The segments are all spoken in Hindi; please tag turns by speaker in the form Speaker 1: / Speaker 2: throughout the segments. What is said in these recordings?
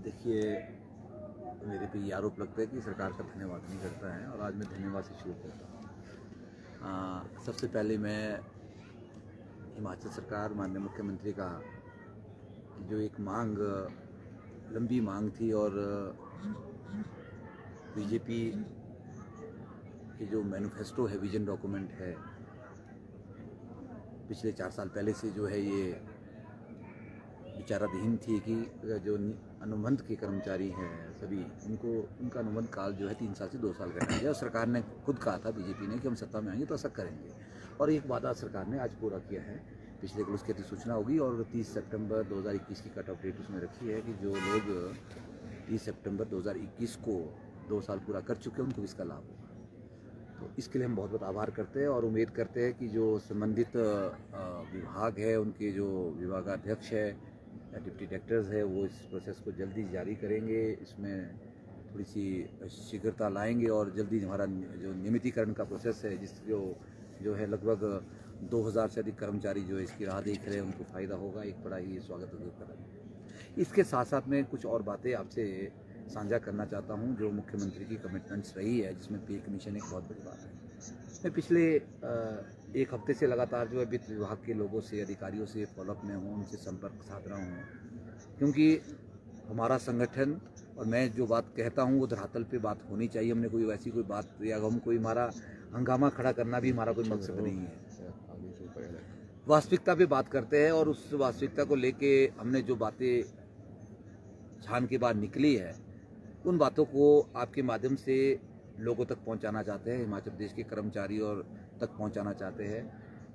Speaker 1: देखिए, मेरे पे ये आरोप लगता है कि सरकार का धन्यवाद नहीं करता है और आज मैं धन्यवाद से शुरू करता हूँ। सबसे पहले मैं हिमाचल सरकार, माननीय मुख्यमंत्री का जो एक मांग, लंबी मांग थी और बीजेपी की जो मैनिफेस्टो है, विजन डॉक्यूमेंट है, पिछले 4 साल पहले से जो है ये विचाराधीन थी कि जो अनुबंध के कर्मचारी हैं सभी, उनका अनुबंध काल जो है 3 साल से 2 साल करना है। और सरकार ने खुद कहा था, बीजेपी ने, कि हम सत्ता में आएंगे तो ऐसा करेंगे, और एक वादा सरकार ने आज पूरा किया है। पिछले कल उसकी अधिसूचना होगी और 30 सितंबर 2021 की कट ऑफ डेट उसमें रखी है कि जो लोग 30 सितंबर 2021 को 2 साल पूरा कर चुके हैं उनको इसका लाभ होगा। तो इसके लिए हम बहुत बहुत आभार करते हैं और उम्मीद करते हैं कि जो संबंधित विभाग है, उनके जो विभागाध्यक्ष है या डिप्टी डायरेक्टर्स है, वो इस प्रोसेस को जल्दी जारी करेंगे, इसमें थोड़ी सी शीघ्रता लाएंगे और जल्दी हमारा जो नियमितीकरण का प्रोसेस है, जिसको जो है लगभग 2000 से अधिक कर्मचारी जो है इसकी राह देख रहे हैं, उनको फ़ायदा होगा। एक बड़ा ही स्वागत कर रहा है। इसके साथ साथ मैं कुछ और बातें आपसे साझा करना चाहता हूं जो मुख्यमंत्री की कमिटमेंट्स रही है, जिसमें पे कमीशन एक बहुत बड़ी बात है। मैं पिछले 1 हफ्ते से लगातार जो है वित्त विभाग के लोगों से, अधिकारियों से फॉलोअप में हूँ, उनसे संपर्क साध रहा हूँ, क्योंकि हमारा संगठन और मैं जो बात कहता हूँ वो धरातल पे बात होनी चाहिए। हमने कोई वैसी कोई बात या हम कोई हमारा हंगामा खड़ा करना भी हमारा कोई मकसद नहीं है। वास्तविकता पे बात करते हैं और उस वास्तविकता को लेके हमने जो बातें छान के बाहर निकली है, उन बातों को आपके माध्यम से लोगों तक पहुंचाना चाहते हैं, हिमाचल प्रदेश के कर्मचारी और तक पहुंचाना चाहते हैं।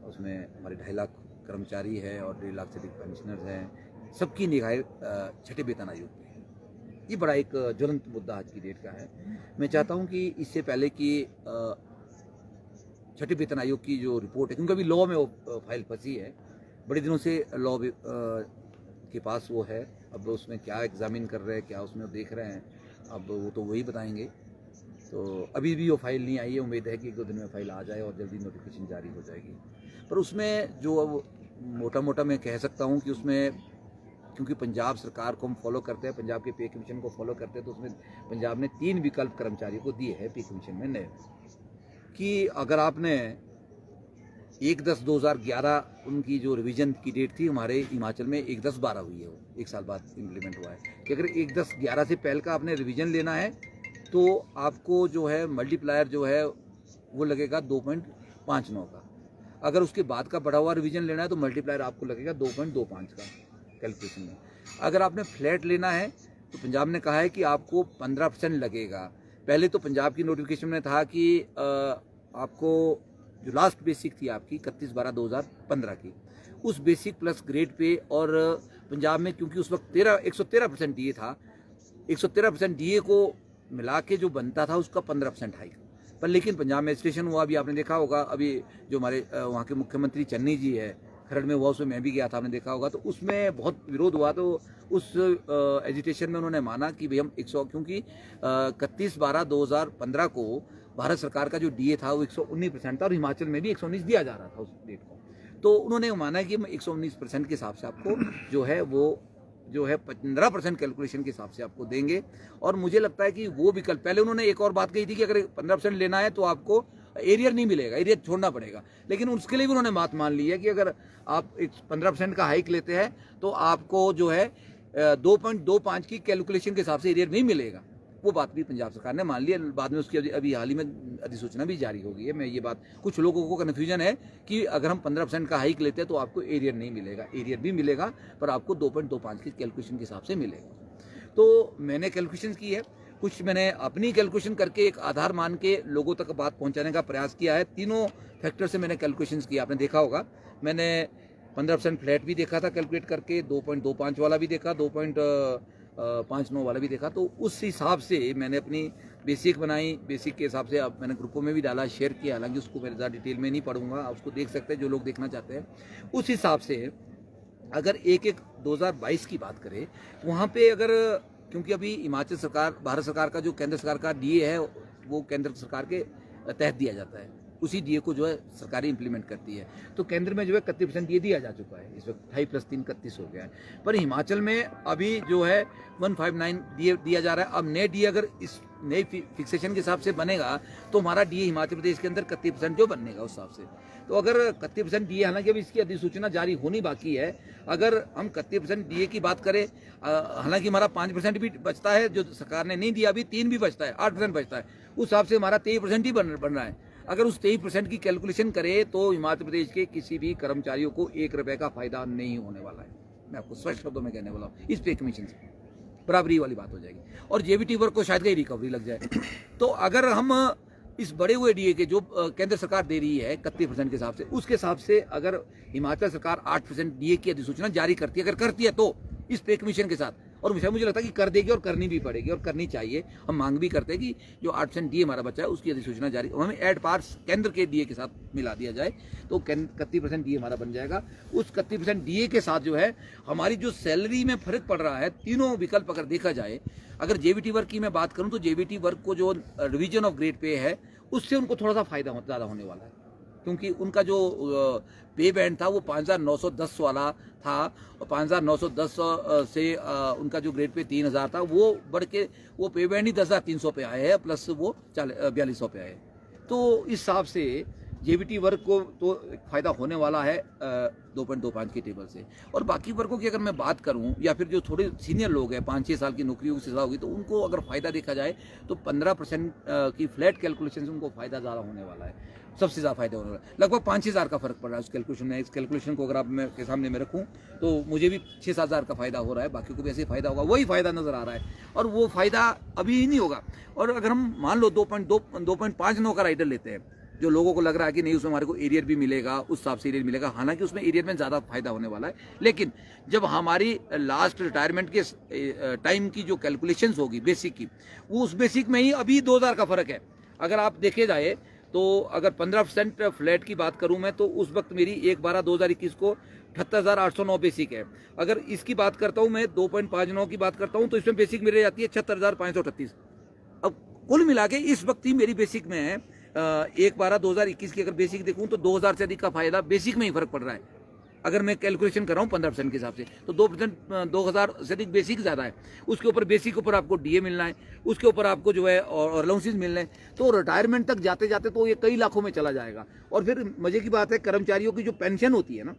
Speaker 1: उसमें हमारे 2.5 लाख कर्मचारी है और 1.5 लाख से अधिक पेंशनर्स हैं, सबकी निगाहें छठे वेतन आयोग पे है। ये बड़ा एक ज्वलंत मुद्दा आज की डेट का है। मैं चाहता हूं कि इससे पहले कि छठे वेतन आयोग की जो रिपोर्ट है, क्योंकि अभी लॉ में वो फाइल फंसी है, बड़े दिनों से लॉ के पास वो है, अब उसमें क्या एग्जामिन कर रहे हैं, क्या उसमें देख रहे हैं, अब वो तो वही बताएंगे। तो अभी भी वो फाइल नहीं आई है, उम्मीद है कि 1-2 दिन में फाइल आ जाए और जल्दी नोटिफिकेशन जारी हो जाएगी। पर उसमें जो अब मोटा मोटा मैं कह सकता हूँ कि उसमें, क्योंकि पंजाब सरकार को हम फॉलो करते हैं, पंजाब के पे कमीशन को फॉलो करते हैं, तो उसमें पंजाब ने 3 विकल्प कर्मचारियों को दिए हैं पे कमीशन में नए, कि अगर आपने 1/10/2011 उनकी जो रिवीजन की डेट थी, हमारे हिमाचल में 1/10/12 हुई है, वो 1 साल बाद इम्प्लीमेंट हुआ है, कि अगर 1/10/11 से पहले का आपने रिवीजन लेना है तो आपको जो है मल्टीप्लायर जो है वो लगेगा 2.59 का। अगर उसके बाद का बढ़ा हुआ रिवीजन लेना है तो मल्टीप्लायर आपको लगेगा 2.25 का कैलकुलेशन में। अगर आपने फ्लैट लेना है तो पंजाब ने कहा है कि आपको 15% लगेगा। पहले तो पंजाब की नोटिफिकेशन में था कि आपको जो लास्ट बेसिक थी आपकी 31/12/2015 की, उस बेसिक प्लस ग्रेड पे, और पंजाब में क्योंकि उस वक्त 113% डीए था, 113% डीए को मिला के जो बनता था उसका 15% हाइक। पर लेकिन पंजाब में स्टेशन हुआ, अभी आपने देखा होगा, अभी जो हमारे वहाँ के मुख्यमंत्री चन्नी जी है, खरड़ में हुआ, उसमें मैं भी गया था, आपने देखा होगा, तो उसमें बहुत विरोध हुआ। तो उस एजिटेशन में उन्होंने माना कि भाई हम 100, क्योंकि 31/12/2015 को भारत सरकार का जो डीए था वो 119% था और हिमाचल में भी 119 दिया जा रहा था उस डेट को। तो उन्होंने माना कि हम 119% के हिसाब से आपको जो है वो जो है 15% कैलकुलेशन के हिसाब से आपको देंगे। और मुझे लगता है कि वो विकल्प, पहले उन्होंने एक और बात कही थी कि अगर 15% लेना है तो आपको एरियर नहीं मिलेगा, एरियर छोड़ना पड़ेगा, लेकिन उसके लिए भी उन्होंने बात मान ली है कि अगर आप 15% का हाइक लेते हैं तो आपको जो है 2.25 की कैलकुलेशन के हिसाब से एरियर नहीं मिलेगा। वो बात भी पंजाब सरकार ने मान ली है। बाद में उसकी अभी हाल ही में अधिसूचना भी जारी हो गई है। मैं ये बात, कुछ लोगों को कन्फ्यूजन है कि अगर हम 15% का हाइक लेते हैं तो आपको एरियर नहीं मिलेगा, एरियर भी मिलेगा, पर आपको 2.25 की कैलकुलेशन के हिसाब से मिलेगा। तो मैंने कैलकुलेशन की है, कुछ मैंने अपनी कैलकुलेशन करके एक आधार मान के लोगों तक बात पहुंचाने का प्रयास किया है। तीनों फैक्टर से मैंने कैलकुलेशन किया, आपने देखा होगा। मैंने 15% फ्लैट भी देखा था कैलकुलेट करके, 2.25 वाला भी देखा, 2.59 वाला भी देखा। तो उस हिसाब से मैंने अपनी बेसिक बनाई। बेसिक के हिसाब से अब मैंने ग्रुपों में भी डाला, शेयर किया, हालांकि उसको मैं ज़्यादा डिटेल में नहीं पढ़ूंगा, उसको देख सकते हैं जो लोग देखना चाहते हैं। उस हिसाब से अगर 1/1/2022 की बात करें, वहाँ पे अगर, क्योंकि अभी हिमाचल सरकार, भारत सरकार का जो केंद्र सरकार का डीए है वो केंद्र सरकार के तहत दिया जाता है, उसी डीए को जो है सरकारी इंप्लीमेंट करती है। तो केंद्र में जो है 31% डीए दिया जा चुका है, इस वक्त 28 + 3 31 हो गया है। पर हिमाचल में अभी जो है 159 दिया जा रहा है। अब नए डीए अगर इस नई फिक्सेशन के हिसाब से बनेगा तो हमारा डीए हिमाचल प्रदेश के अंदर 31% जो बनेगा उस हिसाब से। तो अगर 31% डीए, हालांकि अभी इसकी अधिसूचना जारी होनी बाकी है, अगर हम 31% डीए की बात करें, हालांकि हमारा 5% भी बचता है जो सरकार ने नहीं दिया, अभी 3 भी बचता है, 8% बचता है, उस हिसाब से हमारा 23% ही बन रहा है। अगर उस 23% की कैलकुलेशन करें तो हिमाचल प्रदेश के किसी भी कर्मचारियों को 1 रुपये का फायदा नहीं होने वाला है। मैं आपको स्पष्ट शब्दों में कहने वाला हूँ, इस पे कमीशन से बराबरी वाली बात हो जाएगी और जेबीटी वर्क को शायद कहीं रिकवरी लग जाए। तो अगर हम इस बड़े हुए डीए के जो केंद्र सरकार दे रही है 31% के हिसाब से, उसके हिसाब से अगर हिमाचल सरकार 8% डीए की अधिसूचना जारी करती है, अगर करती है तो इस पे कमीशन के साथ, और मुझे लगता है कि कर देगी और करनी भी पड़ेगी और करनी चाहिए। हम मांग भी करते हैं कि जो 8% डीए हमारा बचा है उसकी अधिसूचना जारी, हमें एड पार्ट्स केंद्र के डीए के साथ मिला दिया जाए तो 31% डीए हमारा बन जाएगा। उस 31% डीए के साथ जो है हमारी जो सैलरी में फर्क पड़ रहा है, तीनों विकल्प अगर देखा जाए, अगर जेबीटी वर्क की मैं बात करूं तो जेबीटी वर्क को जो रिवीजन ऑफ ग्रेड पे है उससे उनको थोड़ा सा फायदा ज़्यादा होने वाला है, क्योंकि उनका जो पे बैंड था वो 5,910 वाला था और 5,910 से उनका जो ग्रेड पे 3,000 था वो बढ़ के वो पे बैंड ही 10,300 पे आए हैं, प्लस वो 4,200 पे आए। तो इस हिसाब से जेबीटी वर्ग को तो फायदा होने वाला है 2.25 की टेबल से। और बाकी वर्गों की अगर मैं बात करूं या फिर जो थोड़े सीनियर लोग हैं 5-6 साल की नौकरियों की सजा होगी तो उनको अगर फायदा देखा जाए तो 15% की फ्लैट कैलकुलेशन से उनको फायदा ज़्यादा होने वाला है, सबसे ज़्यादा फायदा होने वाला है। लगभग 5-6 हज़ार का फर्क पड़ रहा है उस कैलकुलेशन में। इस कैलकुलेशन को अगर आप मैं के सामने में रखूँ तो मुझे भी 6-7 हज़ार का फायदा हो रहा है, बाकी को भी ऐसे फायदा होगा, वही फायदा नज़र आ रहा है और वो फायदा अभी ही नहीं होगा। और अगर हम मान लो 2.59 का राइडर लेते हैं, जो लोगों को लग रहा है कि नहीं उसमें हमारे को एरियर भी मिलेगा, उस हिसाब से एरियर मिलेगा, हालांकि उसमें एरियर में ज़्यादा फायदा होने वाला है, लेकिन जब हमारी लास्ट रिटायरमेंट के टाइम की जो कैलकुलेशंस होगी बेसिक की, वो उस बेसिक में ही अभी 2,000 का फ़र्क है। अगर आप देखे जाए तो अगर 15% फ्लैट की बात करूं मैं तो उस वक्त मेरी 1/12/2021 को 78,809 बेसिक है। अगर इसकी बात करता हूं मैं 2.59 की बात करता हूं तो इसमें बेसिक मेरी जाती है 76,538। अब कुल मिला के इस वक्त ही मेरी बेसिक में है 1/12/2021 की अगर बेसिक देखूं तो 2,000 से अधिक का फायदा बेसिक में ही फर्क पड़ रहा है। अगर मैं कैलकुलेशन कर रहा हूँ 15% के हिसाब से तो 2% 2,000 से अधिक बेसिक ज़्यादा है। उसके ऊपर बेसिक के ऊपर आपको डीए मिलना है, उसके ऊपर आपको जो है और अलाउंसेस मिलने हैं, तो रिटायरमेंट तक जाते जाते तो ये कई लाखों में चला जाएगा। और फिर मजे की बात है, कर्मचारियों की जो पेंशन होती है ना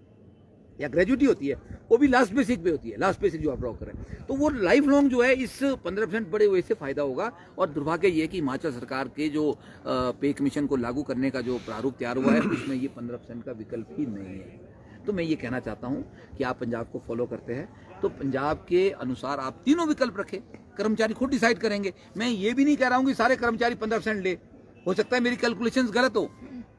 Speaker 1: या ग्रेजुटी होती है वो भी लास्ट बेसिक पे होती है, लास्ट बेसिक जो आप ड्रॉ करें, तो वो लाइफ लॉन्ग जो है इस 15% बड़े हुए से फायदा होगा। और दुर्भाग्य ये कि हिमाचल सरकार के जो पे कमीशन को लागू करने का जो प्रारूप तैयार हुआ है उसमें ये 15% का विकल्प ही नहीं है। तो मैं ये कहना चाहता हूं कि आप पंजाब को फॉलो करते हैं तो पंजाब के अनुसार आप तीनों विकल्प रखें, कर्मचारी खुद डिसाइड करेंगे। मैं ये भी नहीं कह रहा हूं कि सारे कर्मचारी 15% ले, हो सकता है मेरी कैलकुलेशंस गलत हो,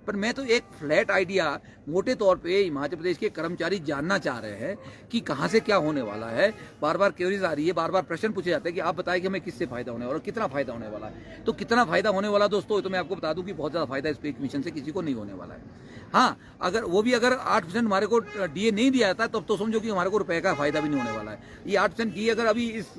Speaker 1: पर मैं तो एक फ्लैट आइडिया मोटे तौर पे हिमाचल प्रदेश के कर्मचारी जानना चाह रहे हैं कि कहाँ से क्या होने वाला है। बार बार क्वेरीज आ रही है, बार बार प्रश्न पूछे जाते हैं कि आप बताएं कि हमें किससे फायदा होने वाला और कितना फायदा होने वाला है। तो कितना फायदा होने वाला दोस्तों, तो मैं आपको बता दूं कि बहुत ज़्यादा फायदा इस पे कमीशन से किसी को नहीं होने वाला है। हाँ, अगर वो भी अगर 8% हमारे को डीए नहीं दिया जाता तब तो समझो कि हमारे को रुपए का फायदा भी नहीं होने वाला है। ये 8% डीए अगर अभी इस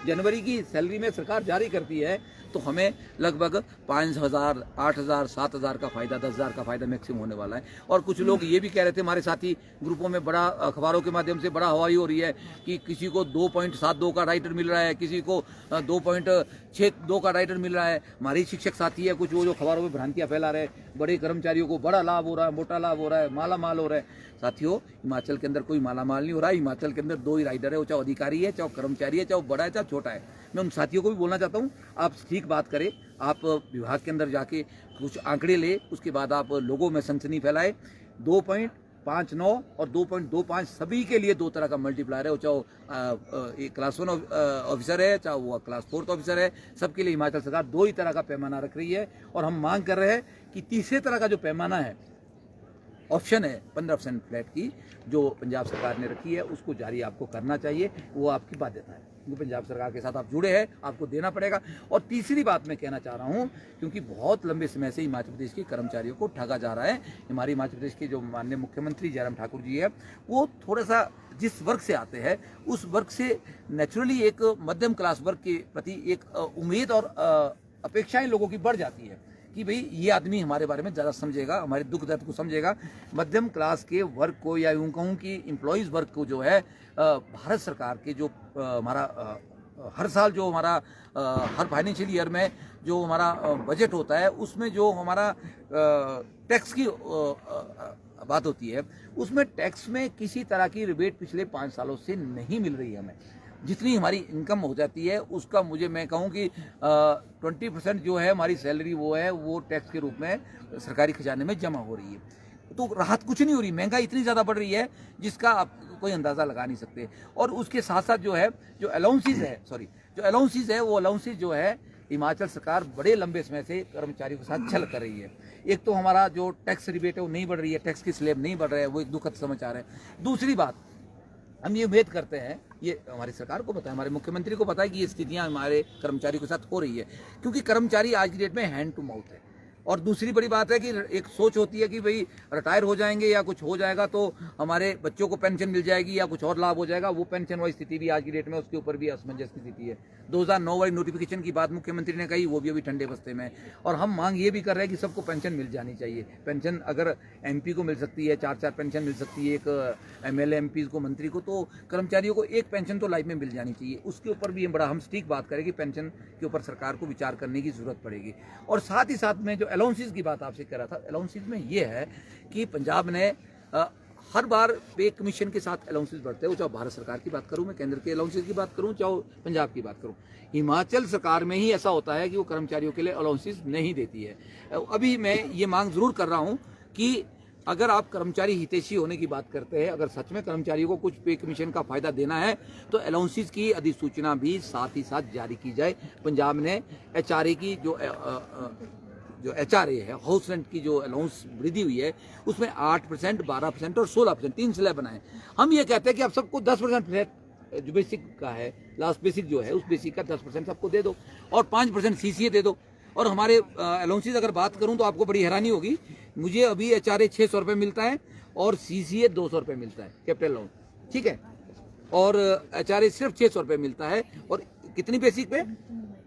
Speaker 1: जनवरी की सैलरी में सरकार जारी करती है तो हमें लगभग 5,000, 8,000, 7,000 का फायदा, 10,000 का फायदा मैक्सिमम होने वाला है। और कुछ लोग ये भी कह रहे थे, हमारे साथी ग्रुपों में बड़ा अखबारों के माध्यम से बड़ा हवाई हो रही है कि किसी को 2.72 का राइटर मिल रहा है, किसी को 2.62 का राइटर मिल रहा है। हमारे शिक्षक साथी है कुछ वो जो खबरों में भ्रांतियां फैला रहे, बड़े कर्मचारियों को बड़ा लाभ हो रहा है, मोटा लाभ हो रहा है, माला माल हो रहा है। साथियों, हिमाचल के अंदर कोई माला माल नहीं हो रहा है। हिमाचल के अंदर 2 ही राइडर है, वो चाहे अधिकारी है, चाहे कर्मचारी है, चाहे बड़ा है, चाहे छोटा है। मैं उन साथियों को भी बोलना चाहता हूँ, आप ठीक बात करें, आप विभाग के अंदर जाके कुछ आंकड़े ले, उसके बाद आप लोगों में सनसनी फैलाए। 2.59 और 2.25 सभी के लिए 2 तरह का मल्टीप्लायर है, वो चाहे एक क्लास 1 ऑफिसर है, चाहे वो क्लास 4 ऑफिसर है, सबके लिए हिमाचल सरकार 2 ही तरह का पैमाना रख रही है। और हम मांग कर रहे हैं कि तीसरे तरह का जो पैमाना है, ऑप्शन है 15% फ्लैट की, जो पंजाब सरकार ने रखी है, उसको जारी आपको करना चाहिए, वो आपकी बाध्यता है, क्योंकि पंजाब सरकार के साथ आप जुड़े हैं, आपको देना पड़ेगा। और तीसरी बात मैं कहना चाह रहा हूं, क्योंकि बहुत लंबे समय से हिमाचल प्रदेश के कर्मचारियों को ठगा जा रहा है। हमारे हिमाचल प्रदेश के जो माननीय मुख्यमंत्री जयराम ठाकुर जी है, वो थोड़ा सा जिस वर्ग से आते हैं उस वर्ग से नेचुरली एक मध्यम क्लास वर्ग के प्रति एक उम्मीद और अपेक्षाएं लोगों की बढ़ जाती है कि भाई ये आदमी हमारे बारे में ज़्यादा समझेगा, हमारे दुख दर्द को समझेगा। मध्यम क्लास के वर्ग को या यूँ कहूँ कि एम्प्लॉयज़ वर्ग को जो है भारत सरकार के जो हमारा हर साल जो हमारा हर फाइनेंशियल ईयर में जो हमारा बजट होता है उसमें जो हमारा टैक्स की बात होती है, उसमें टैक्स में किसी तरह की रिबेट पिछले 5 सालों से नहीं मिल रही है हमें। जितनी हमारी इनकम हो जाती है उसका मैं कहूँ कि 20% जो है हमारी सैलरी वो टैक्स के रूप में सरकारी खजाने में जमा हो रही है। तो राहत कुछ नहीं हो रही, महंगाई इतनी ज़्यादा बढ़ रही है जिसका आप कोई अंदाज़ा लगा नहीं सकते। और उसके साथ साथ जो अलाउंसेस है वो अलाउंसेस जो है हिमाचल सरकार बड़े लंबे समय से कर्मचारियों के साथ छल कर रही है। एक तो हमारा जो टैक्स रिबेट है वो नहीं बढ़ रही है, टैक्स की स्लैब नहीं बढ़ रहा है, वो एक दुखद समाचार है। दूसरी बात, हम ये उम्मीद करते हैं, ये हमारी सरकार को पता है, हमारे मुख्यमंत्री को पता है कि ये स्थितियां हमारे कर्मचारियों के साथ हो रही है, क्योंकि कर्मचारी आज की डेट में हैंड टू माउथ है। और दूसरी बड़ी बात है कि एक सोच होती है कि भाई रिटायर हो जाएंगे या कुछ हो जाएगा तो हमारे बच्चों को पेंशन मिल जाएगी या कुछ और लाभ हो जाएगा। वो पेंशन वाली स्थिति भी आज की डेट में उसके ऊपर भी असमंजस की स्थिति है। 2009 वाली नोटिफिकेशन की बात मुख्यमंत्री ने कही, वो भी अभी ठंडे बस्ते में। और हम मांग ये भी कर रहे हैं कि सबको पेंशन मिल जानी चाहिए। पेंशन अगर MP को मिल सकती है, 4 पेंशन मिल सकती है, एक MLA MP को, मंत्री को, तो कर्मचारियों को एक पेंशन तो लाइफ में मिल जानी चाहिए। उसके ऊपर भी हम सटीक बात करें कि पेंशन के ऊपर सरकार को विचार करने की जरूरत पड़ेगी। और साथ ही साथ में जो अलाउंसेस की बात आपसे कर रहा था, अलाउंसेस में ये है कि पंजाब ने हर बार पे कमीशन के साथ अलाउंसेस बढ़ते हैं। चाहे भारत सरकार की बात करूं, मैं केंद्र के अलाउंसेस की बात करूं, चाहे पंजाब की बात करूं, हिमाचल सरकार में ही ऐसा होता है कि वो कर्मचारियों के लिए अलाउंसेस नहीं देती है। अभी मैं ये मांग जरूर कर रहा हूं कि अगर आप कर्मचारी हितैषी होने की बात करते हैं, अगर सच में कर्मचारियों को कुछ पे कमीशन का फायदा देना है तो अलाउंसेस की अधिसूचना भी साथ ही साथ जारी की जाए। पंजाब ने HRA की जो HRA है, हाउस रेंट की जो अलाउंस वृद्धि हुई है, उसमें 8%, 12% और 16% 3 स्लैब बनाए। हम ये कहते हैं कि आप सबको 10% जो बेसिक का है, लास्ट बेसिक जो है, उस बेसिक का 10% सबको दे दो और 5% CCA दे दो। और हमारे अलाउंसेस अगर बात करूं तो आपको बड़ी हैरानी होगी, मुझे अभी HRA 600 रुपये मिलता है और CCA 200 रुपये मिलता है, कैपिटल अलाउंस, ठीक है। और HRA सिर्फ 600 रुपये मिलता है। और कितनी बेसिक पे?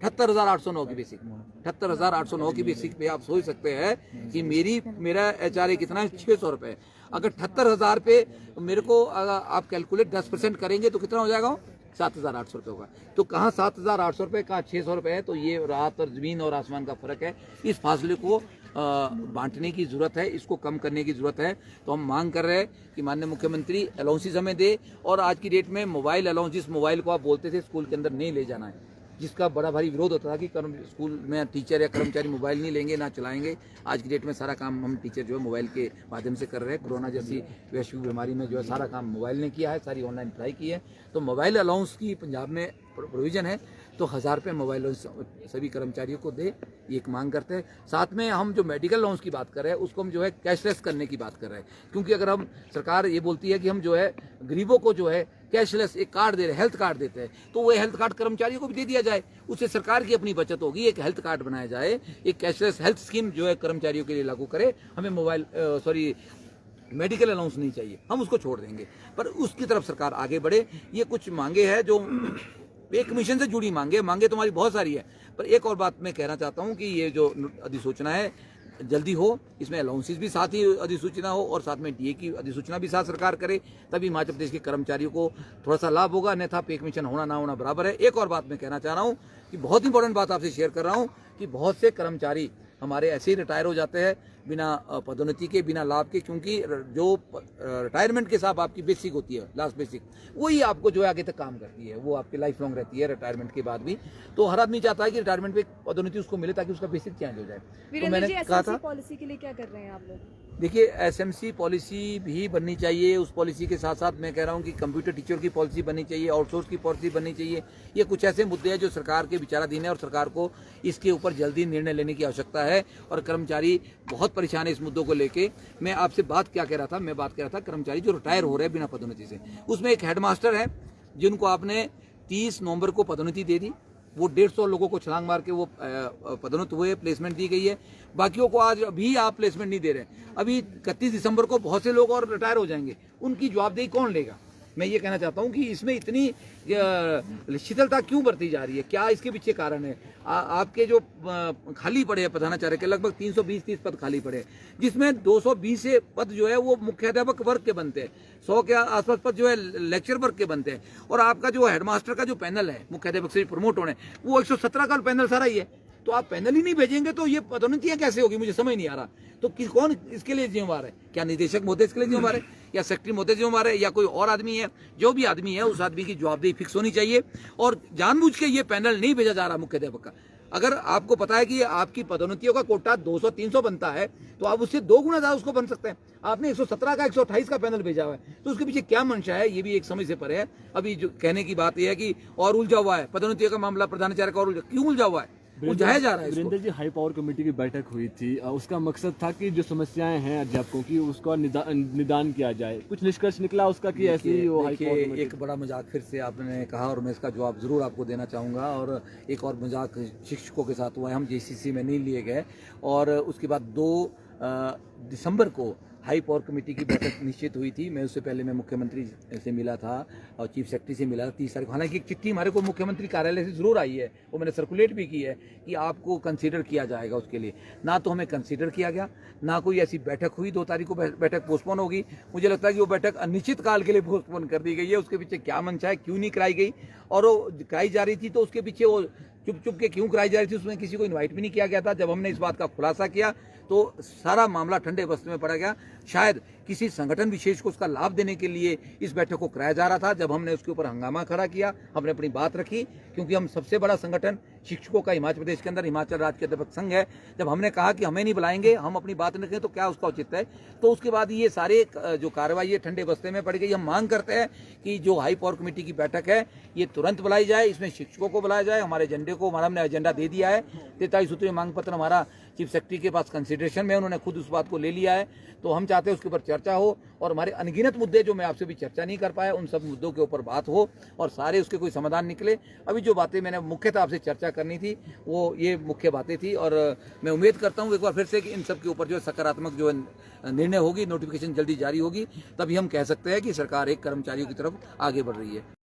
Speaker 1: 78,809 की बेसिक, 78,809 की बेसिक पे आप सोच सकते हैं कि मेरा HRA कितना है, 600 रुपये। अगर 78,000 पे मेरे को आप कैलकुलेट 10% करेंगे तो कितना हो जाएगा? 7,800 रुपये होगा। तो कहाँ 7,800 रुपये, कहाँ 600 रुपये है। तो ये रात और जमीन और आसमान का फर्क है। इस फासले को बांटने की जरूरत है, इसको कम करने की जरूरत है। तो हम मांग कर रहे हैं कि माननीय मुख्यमंत्री अलाउंसेस हमें दे। और आज की डेट में मोबाइल अलाउंस, जिस मोबाइल को आप बोलते थे स्कूल के अंदर नहीं ले जाना है, जिसका बड़ा भारी विरोध होता था कि स्कूल में टीचर या कर्मचारी मोबाइल नहीं लेंगे, ना चलाएंगे, आज की डेट में सारा काम हम टीचर जो है मोबाइल के माध्यम से कर रहे हैं। कोरोना जैसी वैश्विक बीमारी में जो है सारा काम मोबाइल ने किया है, सारी ऑनलाइन पढ़ाई की है। तो मोबाइल अलाउंस की पंजाब में प्रोविजन है, तो 1000 रुपये मोबाइल सभी कर्मचारियों को दे, ये एक मांग करते हैं। साथ में हम जो मेडिकल अलाउंस की बात कर रहे हैं उसको हम जो है कैशलेस करने की बात कर रहे हैं, क्योंकि अगर हम, सरकार ये बोलती है कि हम जो है गरीबों को जो है कैशलेस एक कार्ड दे रहे हैं, हेल्थ कार्ड देते हैं, तो वो हेल्थ कार्ड कर्मचारियों को भी दे दिया जाए, उससे सरकार की अपनी बचत होगी। एक हेल्थ कार्ड बनाया जाए, एक कैशलेस हेल्थ स्कीम जो है कर्मचारियों के लिए लागू करे। हमें मेडिकल अलाउंस नहीं चाहिए, हम उसको छोड़ देंगे, पर उसकी तरफ सरकार आगे बढ़े। ये कुछ मांगे हैं जो पे कमीशन से जुड़ी मांगे तो हमारी बहुत सारी है। पर एक और बात मैं कहना चाहता हूँ कि ये जो अधिसूचना है जल्दी हो, इसमें अलाउंसेस भी साथ ही अधिसूचना हो और साथ में DA की अधिसूचना भी साथ सरकार करे, तभी हिमाचल प्रदेश के कर्मचारियों को थोड़ा सा लाभ होगा, अन्यथा पे कमीशन होना ना होना बराबर है। एक और बात मैं कहना चाह रहा हूँ कि बहुत इंपॉर्टेंट बात आपसे शेयर कर रहा हूँ कि बहुत से कर्मचारी हमारे ऐसे ही रिटायर हो जाते हैं बिना पदोन्नति के, बिना लाभ के, क्योंकि जो रिटायरमेंट के साथ आपकी बेसिक होती है, लास्ट बेसिक, वही आपको जो है आगे तक काम करती है, वो आपकी लाइफ लॉन्ग रहती है रिटायरमेंट के बाद भी। तो हर आदमी चाहता है कि रिटायरमेंट पे पदोन्नति उसको मिले ताकि उसका बेसिक चेंज हो जाए। तो मैंने कहा था
Speaker 2: पॉलिसी के लिए क्या कर रहे हैं आप लोग?
Speaker 1: देखिए, SMC पॉलिसी भी बननी चाहिए, उस पॉलिसी के साथ साथ मैं कह रहा हूँ कि कंप्यूटर टीचर की पॉलिसी बननी चाहिए, आउटसोर्स की पॉलिसी बननी चाहिए। ये कुछ ऐसे मुद्दे हैं जो सरकार के विचाराधीन है और सरकार को इसके ऊपर जल्दी निर्णय लेने की आवश्यकता है। और कर्मचारी बहुत परेशान है इस मुद्दों को लेके। मैं आपसे बात क्या कह रहा था, मैं बात कह रहा था कर्मचारी जो रिटायर हो रहे हैं बिना पदोन्नति से, उसमें एक हेडमास्टर है जिनको आपने 30 नवंबर को पदोन्नति दे दी, वो 150 लोगों को छलांग मार के वो पदोन्नत हुए, प्लेसमेंट दी गई है। बाकियों को आज अभी आप प्लेसमेंट नहीं दे रहे हैं। अभी 31 दिसंबर को बहुत से लोग और रिटायर हो जाएंगे, उनकी जवाबदेही कौन लेगा? मैं ये कहना चाहता हूँ कि इसमें इतनी शिथिलता क्यों बरती जा रही है, क्या इसके पीछे कारण है। आपके जो खाली पड़े हैं प्रधानाचार्य के लगभग 320-30 पद खाली पड़े, जिसमें 220 पद जो है वो मुख्याध्यापक वर्ग के बनते हैं, 100 के आसपास पद जो है लेक्चर वर्ग के बनते हैं, और आपका जो हेडमास्टर का जो पैनल है मुख्याध्यापक से प्रमोट होने, वो 117 का पैनल सारा ही है। तो आप पैनल ही नहीं भेजेंगे तो ये पदोन्नतियां कैसे होगी, मुझे समझ नहीं आ रहा। तो कौन इसके लिए जिम्मेवार है, क्या निदेशक महोदय इसके लिए जिम्मेवार है, या सेक्रेटरी महोदय जिम्मेवार है, या कोई और आदमी है। जो भी आदमी है उस आदमी की जवाबदेही फिक्स होनी चाहिए, और जानबूझ के ये पैनल नहीं भेजा जा रहा मुख्याध्यापक का। अगर आपको पता है कि आपकी पदोन्नतियों का कोटा 200-300 बनता है, तो आप उससे 2 गुना ज्यादा उसको बन सकते हैं। आपने 117 का 128 का पैनल भेजा हुआ है, तो उसके पीछे क्या मंशा है, ये भी एक समझ से परे है। अभी जो कहने की बात यह है कि और उलझा हुआ है पदोन्नतियों का मामला, प्रधानाचार्य का और क्यों उलझा हुआ है, उलझाया जा रहा है।
Speaker 3: Virendra ji, high power committee की बैठक हुई थी, उसका मकसद था कि जो समस्याएं हैं अध्यापकों की उसका निदान किया जाए। कुछ निष्कर्ष निकला उसका कि ऐसी वो हाई पावर कमेटी।
Speaker 1: एक बड़ा मजाक फिर से आपने कहा, और मैं इसका जवाब जरूर आपको देना चाहूँगा। और एक और मजाक शिक्षकों के साथ हुआ है, हम JCC में नहीं लिए गए, और उसके बाद 2 दिसंबर को हाई पावर कमेटी की बैठक निश्चित हुई थी। मैं उससे पहले मैं मुख्यमंत्री से मिला था और चीफ सेक्रेटरी से मिला था 30 तारीख को। हालांकि एक चिट्ठी हमारे को मुख्यमंत्री कार्यालय से जरूर आई है, वो मैंने सर्कुलेट भी की है कि आपको कंसीडर किया जाएगा उसके लिए। ना तो हमें कंसीडर किया गया, ना कोई ऐसी बैठक हुई। 2 तारीख को बैठक पोस्टपोन होगी। मुझे लगता है कि वो बैठक अनिश्चित काल के लिए पोस्टपोन कर दी गई है। उसके पीछे क्या मंशा है, क्यों नहीं कराई गई, और वो कराई जा रही थी तो उसके पीछे वो चुप चुप के क्यों कराई जा रही थी, उसमें किसी को इन्वाइट भी नहीं किया गया था। जब हमने इस बात का खुलासा किया तो सारा मामला ठंडे बस्ते में पड़ा गया। शायद किसी संगठन विशेष को उसका लाभ देने के लिए इस बैठक को कराया जा रहा था। जब हमने उसके ऊपर हंगामा खड़ा किया, हमने अपनी बात रखी, क्योंकि हम सबसे बड़ा संगठन शिक्षकों का हिमाचल प्रदेश के अंदर हिमाचल राज्य अध्यापक संघ है। जब हमने कहा कि हमें नहीं बुलाएंगे, हम अपनी बात रखें, तो क्या उसका औचित्य है। तो उसके बाद ये सारे जो कार्रवाई है ठंडे बस्ते में पड़ गई। हम मांग करते हैं कि जो हाई पावर कमेटी की बैठक है ये तुरंत बुलाई जाए, इसमें शिक्षकों को बुलाया जाए। हमारे एजेंडे को हमने एजेंडा दे दिया है, 43 सूत्रीय मांग पत्र हमारा चीफ सेक्रेटरी के पास कंसिडरेशन में, उन्होंने खुद उस बात को ले लिया है। तो हम चाहते हैं उसके ऊपर चर्चा हो, और हमारे अनगिनत मुद्दे जो मैं आपसे भी चर्चा नहीं कर पाया, उन सब मुद्दों के ऊपर बात हो और सारे उसके कोई समाधान निकले। अभी जो बातें मैंने मुख्यतः आपसे चर्चा करनी थी वो ये मुख्य बातें थी, और मैं उम्मीद करता हूँ एक बार फिर से कि इन सब के ऊपर जो सकारात्मक जो निर्णय होगी, नोटिफिकेशन जल्दी जारी होगी, तभी हम कह सकते हैं कि सरकार एक कर्मचारियों की तरफ आगे बढ़ रही है।